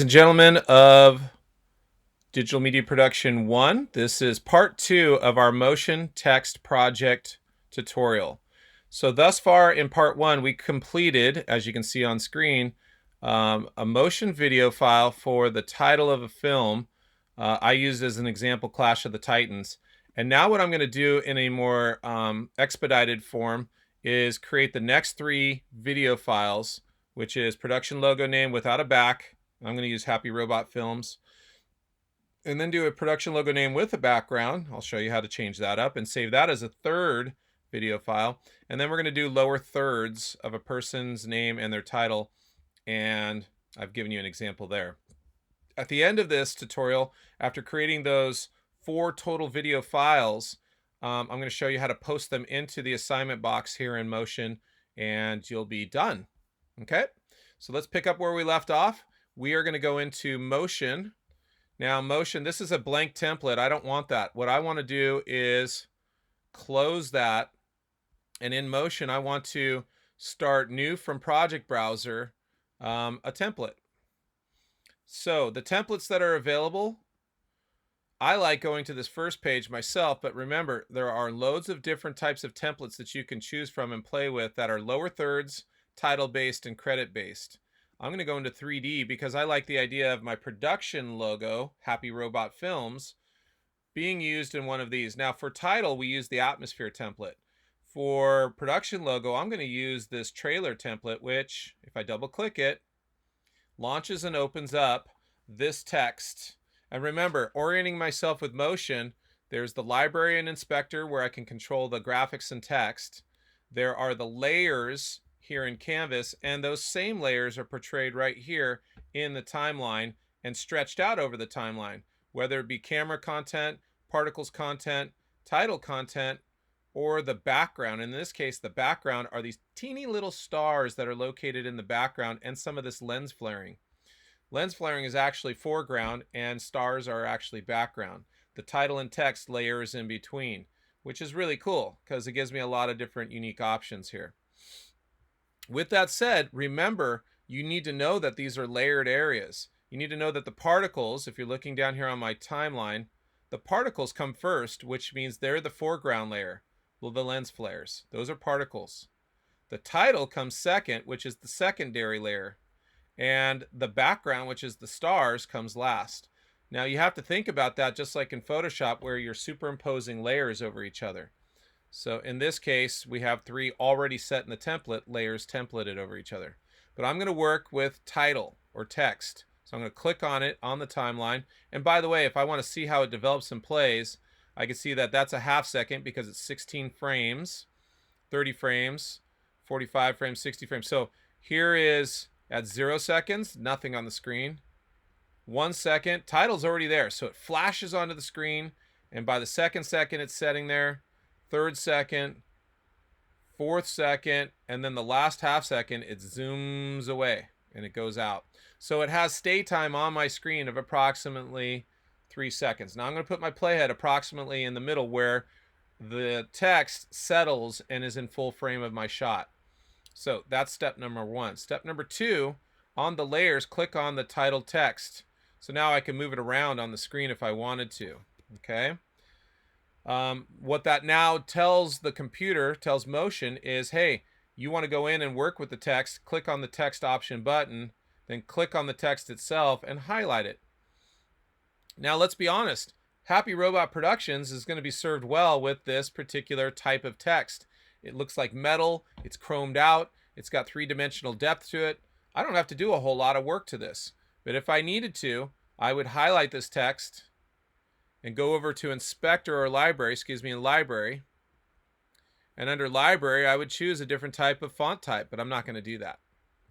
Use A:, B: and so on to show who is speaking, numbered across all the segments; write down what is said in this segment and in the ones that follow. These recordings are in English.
A: and gentlemen of Digital Media Production 1. This is part 2 of our Motion Text Project tutorial. So thus far in part 1, we completed, as you can see on screen, a motion video file for the title of a film. I used as an example Clash of the Titans. And now what I'm going to do in a more expedited form is create the next 3 video files, which is production logo name without a back. I'm going to use Happy Robot Films. And then do a production logo name with a background. I'll show you how to change that up and save that as a third video file. And then we're going to do lower thirds of a person's name and their title. And I've given you an example there. At the end of this tutorial, after creating those 4 total video files, I'm going to show you how to post them into the assignment box here in Motion, and you'll be done. Okay, so let's pick up where we left off. We are going to go into Motion. Now, Motion, this is a blank template. I don't want that. What I want to do is close that. And in Motion, I want to start new from Project Browser, a template. So the templates that are available, I like going to this first page myself, but remember, there are loads of different types of templates that you can choose from and play with that are lower thirds, title-based, and credit-based. I'm going to go into 3D because I like the idea of my production logo, Happy Robot Films, being used in one of these. Now for title, we use the atmosphere template. For production logo, I'm going to use this trailer template, which, if I double click it, launches and opens up this text. And remember, orienting myself with Motion, there's the library and inspector where I can control the graphics and text. There are the layers here in Canvas, and those same layers are portrayed right here in the timeline and stretched out over the timeline, whether it be camera content, particles content, title content, or the background. In this case, the background are these teeny little stars that are located in the background and some of this lens flaring. Lens flaring is actually foreground and stars are actually background. The title and text layer is in between, which is really cool because it gives me a lot of different unique options here. With that said, remember, you need to know that these are layered areas. You need to know that the particles, if you're looking down here on my timeline, the particles come first, which means they're the foreground layer. Well, the lens flares, those are particles. The title comes second, which is the secondary layer. And the background, which is the stars, comes last. Now you have to think about that just like in Photoshop where you're superimposing layers over each other. So in this case, we have 3 already set in the template, layers templated over each other. But I'm going to work with title or text. So I'm going to click on it on the timeline. And by the way, if I want to see how it develops and plays, I can see that that's a half second because it's 16 frames, 30 frames, 45 frames, 60 frames. So here is at 0 seconds, nothing on the screen. 1 second, title's already there. So it flashes onto the screen. And by the second it's setting there. Third second, fourth second, and then the last half second, it zooms away and it goes out. So it has stay time on my screen of approximately 3 seconds. Now I'm going to put my playhead approximately in the middle where the text settles and is in full frame of my shot. So that's step number 1. Step number 2, on the layers, click on the title text. So now I can move it around on the screen if I wanted to. Okay. What that now tells the computer, tells Motion, is, hey, you want to go in and work with the text, click on the text option button, then click on the text itself and highlight it. Now let's be honest, Happy Robot Productions is going to be served well with this particular type of text. It looks like metal, it's chromed out, it's got 3-dimensional depth to it. I don't have to do a whole lot of work to this, but if I needed to, I would highlight this text and go over to Inspector or Library, Library. And under Library, I would choose a different type of font type, but I'm not going to do that.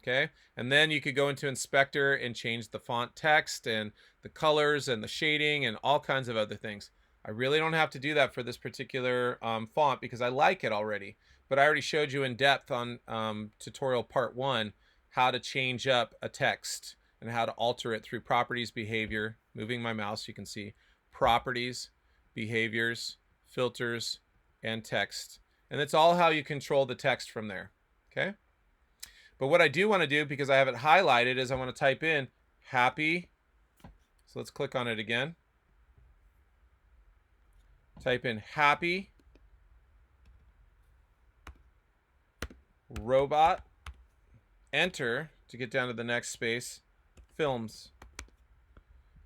A: Okay? And then you could go into Inspector and change the font text and the colors and the shading and all kinds of other things. I really don't have to do that for this particular font because I like it already. But I already showed you in depth on tutorial part 1 how to change up a text and how to alter it through properties, behavior, moving my mouse, you can see properties, behaviors, filters, and text. And that's all how you control the text from there. Okay? But what I do want to do, because I have it highlighted, is I want to type in happy. So let's click on it again. Type in happy robot. Enter to get down to the next space. Films.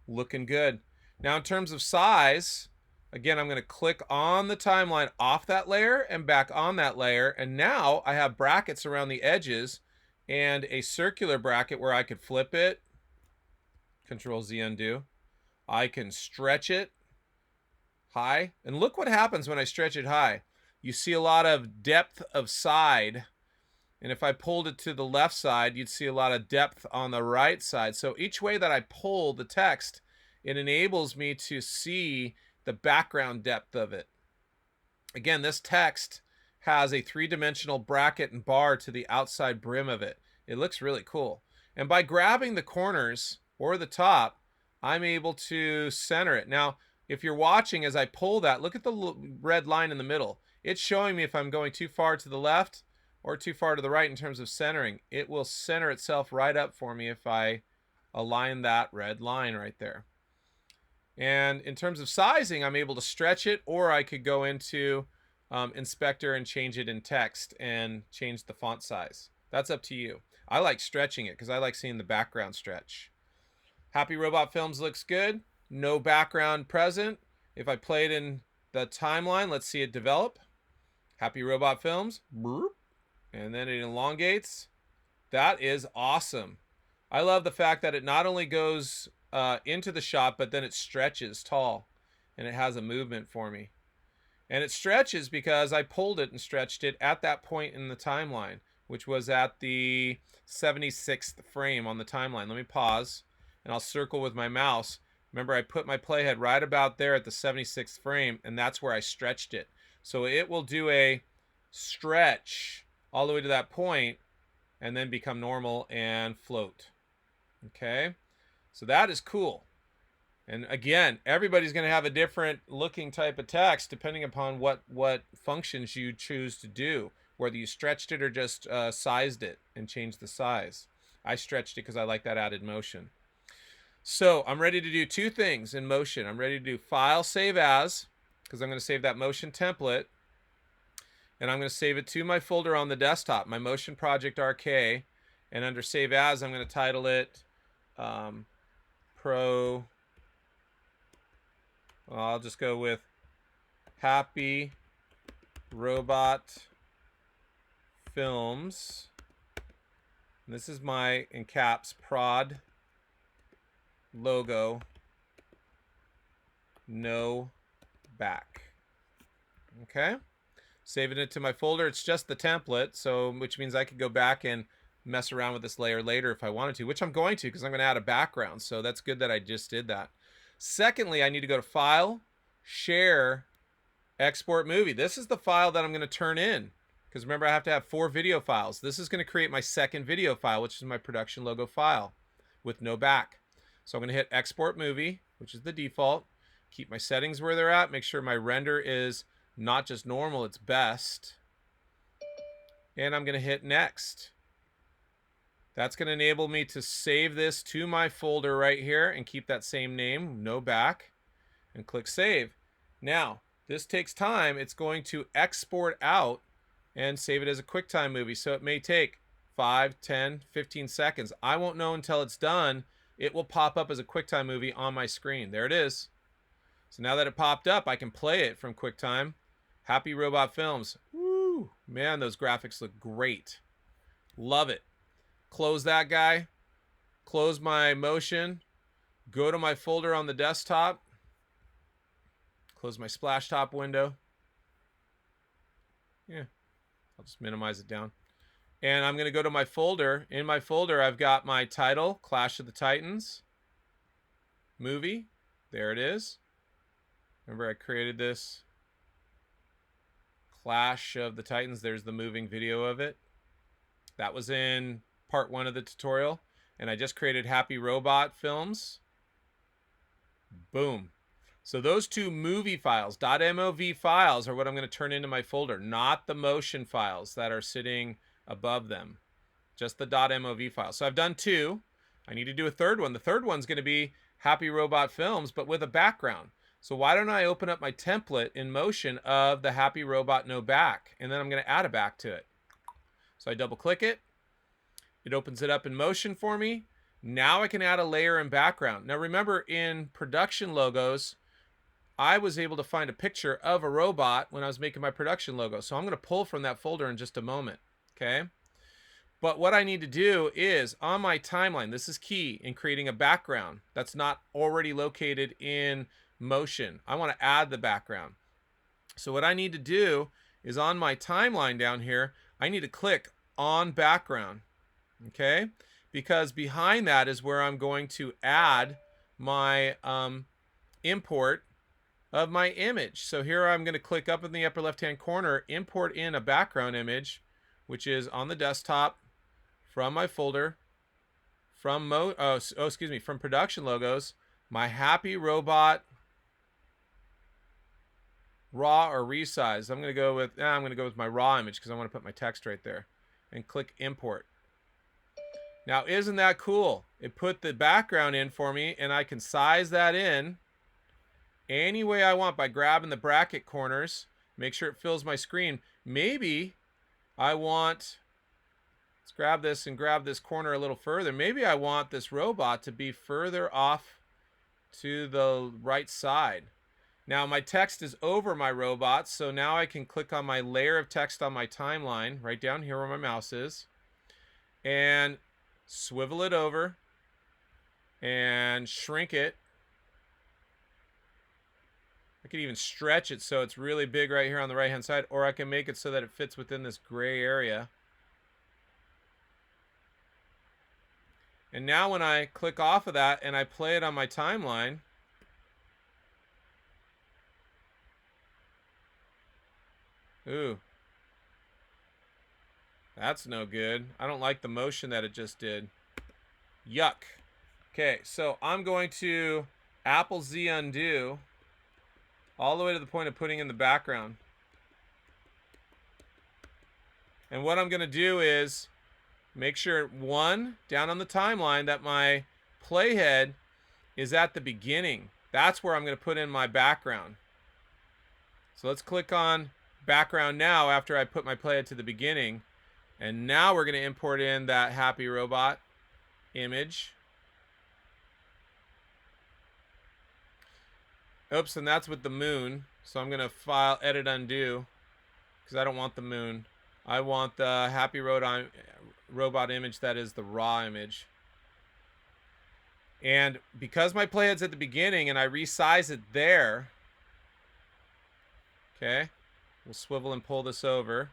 A: Looking good. Now in terms of size, again, I'm going to click on the timeline off that layer and back on that layer. And now I have brackets around the edges and a circular bracket where I could flip it. Control Z undo. I can stretch it high. And look what happens when I stretch it high. You see a lot of depth of side. And if I pulled it to the left side, you'd see a lot of depth on the right side. So each way that I pull the text, it enables me to see the background depth of it. Again, this text has a three-dimensional bracket and bar to the outside brim of it. It looks really cool. And by grabbing the corners or the top, I'm able to center it. Now, if you're watching as I pull that, look at the red line in the middle. It's showing me if I'm going too far to the left or too far to the right in terms of centering. It will center itself right up for me if I align that red line right there. And in terms of sizing, I'm able to stretch it, or I could go into Inspector and change it in text and change the font size. That's up to you. I like stretching it because I like seeing the background stretch. Happy Robot Films looks good. No background present. If I play it in the timeline, let's see it develop. Happy Robot Films. And then it elongates. That is awesome. I love the fact that it not only goes into the shot, but then it stretches tall. And it has a movement for me. And it stretches because I pulled it and stretched it at that point in the timeline, which was at the 76th frame on the timeline. Let me pause, and I'll circle with my mouse. Remember, I put my playhead right about there at the 76th frame, and that's where I stretched it. So it will do a stretch all the way to that point, and then become normal and float. Okay? So that is cool. And again, everybody's going to have a different looking type of text depending upon what functions you choose to do, whether you stretched it or just sized it and changed the size. I stretched it because I like that added motion. So I'm ready to do two things in Motion. I'm ready to do File, Save As, because I'm going to save that Motion template. And I'm going to save it to my folder on the desktop, my Motion Project RK. And under Save As, I'm going to title it Pro. Well, I'll just go with Happy Robot Films. And this is my, in caps, prod logo, no back. Okay? Saving it to my folder. It's just the template, so which means I could go back and mess around with this layer later if I wanted to, which I'm going to because I'm going to add a background. So that's good that I just did that. Secondly, I need to go to File, Share, Export Movie. This is the file that I'm going to turn in because remember I have to have 4 video files. This is going to create my second video file, which is my production logo file with no back. So I'm going to hit Export Movie, which is the default. Keep my settings where they're at. Make sure my render is not just normal, it's best. And I'm going to hit Next. That's going to enable me to save this to my folder right here and keep that same name, no back, and click Save. Now, this takes time. It's going to export out and save it as a QuickTime movie. So it may take 5, 10, 15 seconds. I won't know until it's done. It will pop up as a QuickTime movie on my screen. There it is. So now that it popped up, I can play it from QuickTime. Happy Robot Films. Woo! Man, those graphics look great. Love it. Close that guy. Close my Motion. Go to my folder on the desktop. Close my splash top window. Yeah, I'll just minimize it down. And I'm going to go to my folder. In my folder, I've got my title, Clash of the Titans movie. There it is. Remember, I created this Clash of the Titans. There's the moving video of it. That was in part 1 of the tutorial. And I just created Happy Robot Films. Boom. So those 2 movie files, .mov files, are what I'm going to turn into my folder, not the motion files that are sitting above them, just the .mov file. So I've done 2. I need to do a third one. The third one's going to be Happy Robot Films, but with a background. So why don't I open up my template in Motion of the Happy Robot No Back, and then I'm going to add a back to it. So I double click it. It opens it up in Motion for me. Now I can add a layer and background. Now remember, in production logos, I was able to find a picture of a robot when I was making my production logo. So I'm going to pull from that folder in just a moment. Okay. But what I need to do is, on my timeline, this is key in creating a background that's not already located in Motion. I want to add the background. So what I need to do is, on my timeline down here, I need to click on background. Okay? Because behind that is where I'm going to add my import of my image. So here I'm going to click up in the upper left-hand corner, import in a background image, which is on the desktop from my folder, from from production logos, my Happy Robot raw or resize. I'm going to go with my raw image because I want to put my text right there, and click import. Now, isn't that cool? It put the background in for me, and I can size that in any way I want by grabbing the bracket corners, make sure it fills my screen. Maybe I want, let's grab this and grab this corner a little further. Maybe I want this robot to be further off to the right side. Now my text is over my robot, so now I can click on my layer of text on my timeline, right down here where my mouse is, and swivel it over and shrink it. I can even stretch it so it's really big right here on the right hand side, or I can make it so that it fits within this gray area. And now when I click off of that and I play it on my timeline, ooh, that's no good. I don't like the motion that it just did. Yuck. Okay, so I'm going to Apple Z undo all the way to the point of putting in the background. And what I'm going to do is make sure, one, down on the timeline, that my playhead is at the beginning. That's where I'm going to put in my background. So let's click on background now after I put my playhead to the beginning. And now we're going to import in that Happy Robot image. Oops, and that's with the moon. So I'm going to file, edit, undo, because I don't want the moon. I want the Happy Robot image that is the raw image. And because my playhead's at the beginning and I resize it there, okay, we'll swivel and pull this over.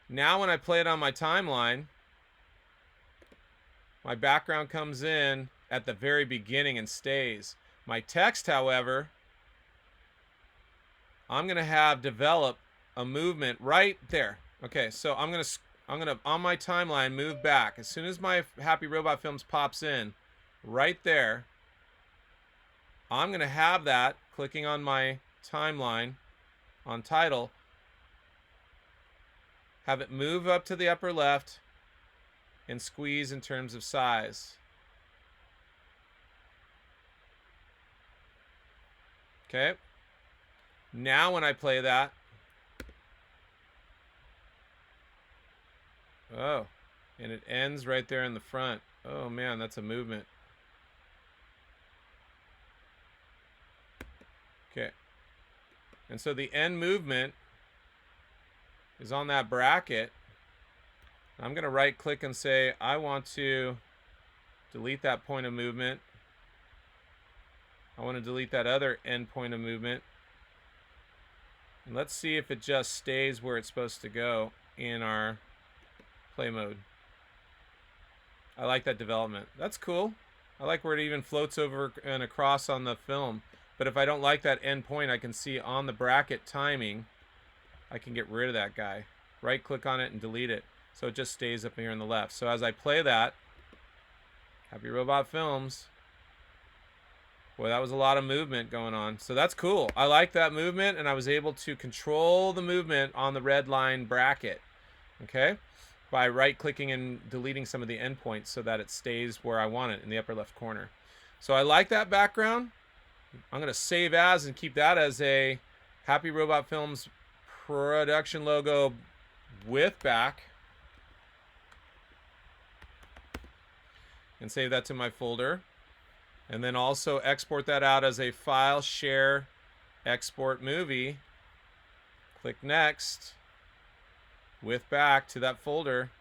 A: Now when I play it on my timeline, my background comes in at the very beginning and stays. My text, however, I'm going to have develop a movement right there. Okay, so I'm going to on my timeline move back. As soon as my Happy Robot Films pops in, right there, I'm going to have that, clicking on my timeline on title, have it move up to the upper left and squeeze in terms of size. Okay. Now when I play that, oh, and it ends right there in the front. Oh man, that's a movement. Okay. And so the end movement is on that bracket. I'm going to right click and say I want to delete that point of movement. I want to delete that other end point of movement. And let's see if it just stays where it's supposed to go in our play mode. I like that development. That's cool. I like where it even floats over and across on the film. But if I don't like that end point, I can see on the bracket timing, I can get rid of that guy. Right click on it and delete it. So it just stays up here on the left. So as I play that, Happy Robot Films, boy, that was a lot of movement going on. So that's cool. I like that movement, and I was able to control the movement on the red line bracket. okay, by right-clicking and deleting some of the endpoints so that it stays where I want it in the upper left corner. So I like that background. I'm going to save as and keep that as a Happy Robot Films production logo with back. And save that to my folder. And then also export that out as a file, share, export movie. Click next with back to that folder.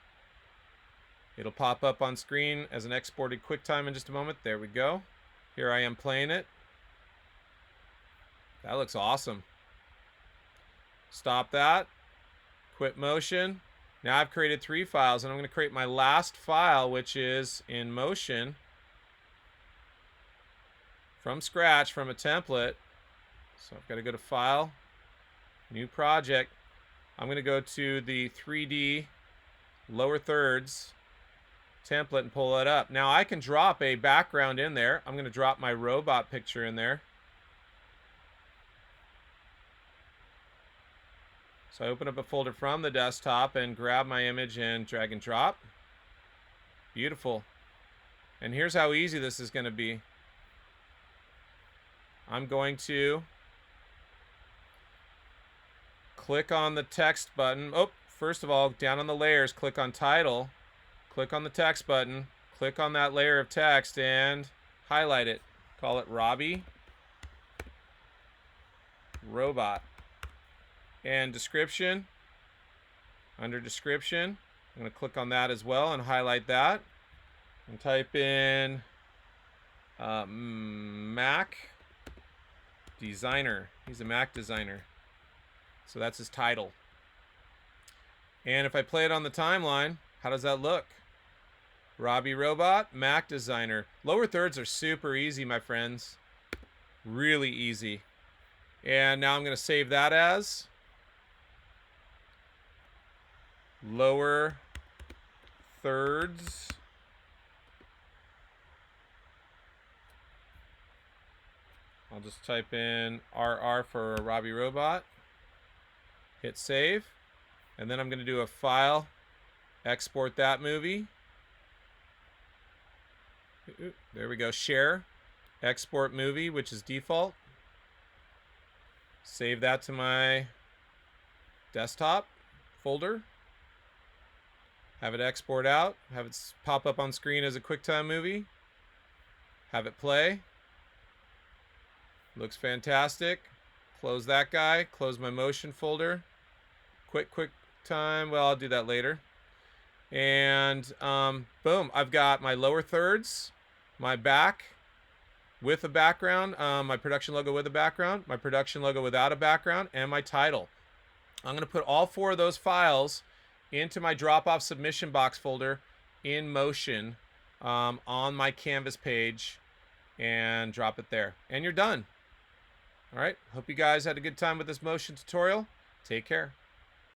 A: It'll pop up on screen as an exported QuickTime in just a moment. There we go. Here I am playing it. That looks awesome. Stop that. Quit motion. Now I've created 3 files, and I'm going to create my last file, which is in Motion from scratch from a template. So I've got to go to File, New Project. I'm going to go to the 3D lower thirds template and pull it up. Now I can drop a background in there. I'm going to drop my robot picture in there. So I open up a folder from the desktop and grab my image and drag and drop. Beautiful. And here's how easy this is going to be. I'm going to click on the text button. Oh, first of all, down on the layers, click on title. Click on the text button. Click on that layer of text and highlight it. Call it Robbie Robot. And description, under description, I'm going to click on that as well and highlight that. And type in Mac designer. He's a Mac designer. So that's his title. And if I play it on the timeline, how does that look? Robbie Robot, Mac designer. Lower thirds are super easy, my friends. Really easy. And now I'm going to save that as lower thirds. I'll just type in RR for Robbie Robot. Hit save. And then I'm going to do a file, export that movie. There we go. Share, export movie, which is default. Save that to my desktop folder. Have it export out. Have it pop up on screen as a QuickTime movie. Have it play. Looks fantastic. Close that guy. Close my motion folder. Quit QuickTime. Well, I'll do that later. And boom, I've got my lower thirds, my back with a background, my production logo with a background, my production logo without a background, and my title. I'm going to put all 4 of those files into my drop-off submission box folder in Motion on my Canvas page and drop it there. And you're done. All right. Hope you guys had a good time with this Motion tutorial. Take care.